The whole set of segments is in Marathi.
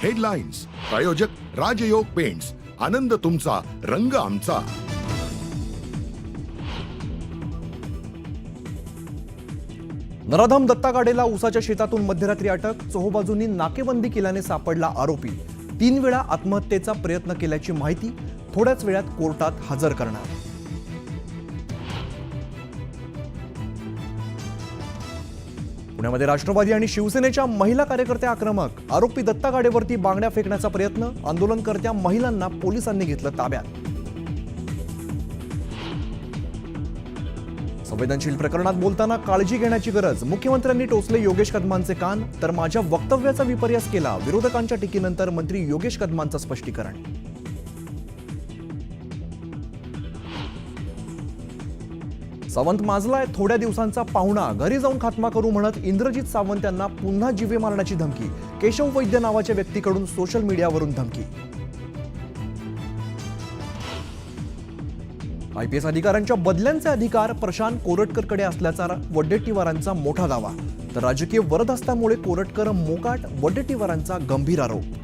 हेडलाईन्स प्रायोजक राजयोग पेंट्स, आनंद तुमचा, रंग आमचा. नराधम दत्ता गाडेला उसाच्या शेतातून मध्यरात्री अटक. चोहोबाजूंनी नाकेबंदी केल्याने सापडला आरोपी. 3 वेळा आत्महत्येचा प्रयत्न केल्याची माहिती. थोड्याच वेळात कोर्टात हजर करणार. पुण्यामध्ये राष्ट्रवादी आणि शिवसेनेच्या महिला कार्यकर्त्या आक्रमक. आरोपी दत्ता गाडेवरती बांगड्या फेकण्याचा प्रयत्न. आंदोलनकर्त्या महिलांना पोलिसांनी घेतलं ताब्यात. संवेदनशील प्रकरणात बोलताना काळजी घेण्याची गरज. मुख्यमंत्र्यांनी टोचले योगेश कदमांचे कान. तर माझ्या वक्तव्याचा विपर्यास केला. विरोधकांच्या टीकेनंतर मंत्री योगेश कदमांचं स्पष्टीकरण. सावंत माजलाय थोड्या दिवसांचा पाहुणा. घरी जाऊन खात्मा करू म्हणत इंद्रजित सावंत यांना पुन्हा जीवे मारण्याची धमकी. केशव वैद्य नावाच्या व्यक्तीकडून सोशल मीडियावरून धमकी. आयपीएस अधिकाऱ्यांच्या बदल्यांचे अधिकार प्रशांत कोरटकरकडे असल्याचा वडेट्टीवारांचा मोठा दावा. तर राजकीय वरदहस्तामुळे कोरटकर मोकाट. वडेट्टीवारांचा गंभीर आरोप.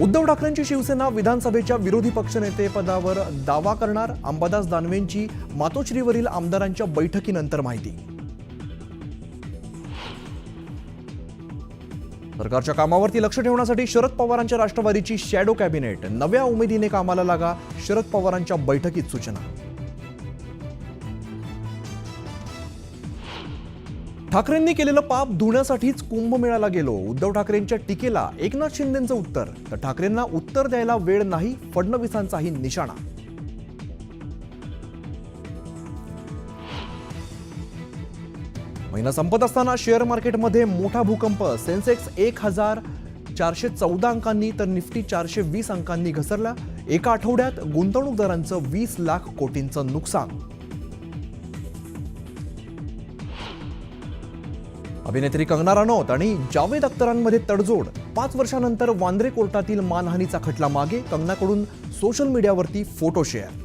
उद्धव ठाकरेंची शिवसेना विधानसभेच्या विरोधी पक्षनेतेपदावर दावा करणार. अंबादास दानवेंची मातोश्रीवरील आमदारांच्या बैठकीनंतर माहिती. सरकारच्या कामावरती लक्ष ठेवण्यासाठी शरद पवारांच्या राष्ट्रवादीची शॅडो कॅबिनेट. नव्या उमेदीने कामाला लागा. शरद पवारांच्या बैठकीत सूचना. ठाकरेंनी केलेलं पाप धुण्यासाठीच कुंभमेळ्याला गेलो. उद्धव ठाकरेंच्या टीकेला एकनाथ शिंदेंचं उत्तर. तर ठाकरेंना उत्तर द्यायला वेळ नाही. फडणवीसांचाही निशाणा. महिना संपत असताना शेअर मार्केटमध्ये मोठा भूकंप. सेन्सेक्स 1414 अंकांनी तर निफ्टी 420 अंकांनी घसरला. एका आठवड्यात गुंतवणूकदारांचं 20 लाख कोटींचं नुकसान. अभिनेत्री कंगना रनौत आणि जावेद अख्तरांमध्ये तडजोड. 5 वर्षांनंतर वांद्रे कोर्टातील मानहानीचा खटला मागे. कंगनाकडून सोशल मीडियावरती फोटो शेअर.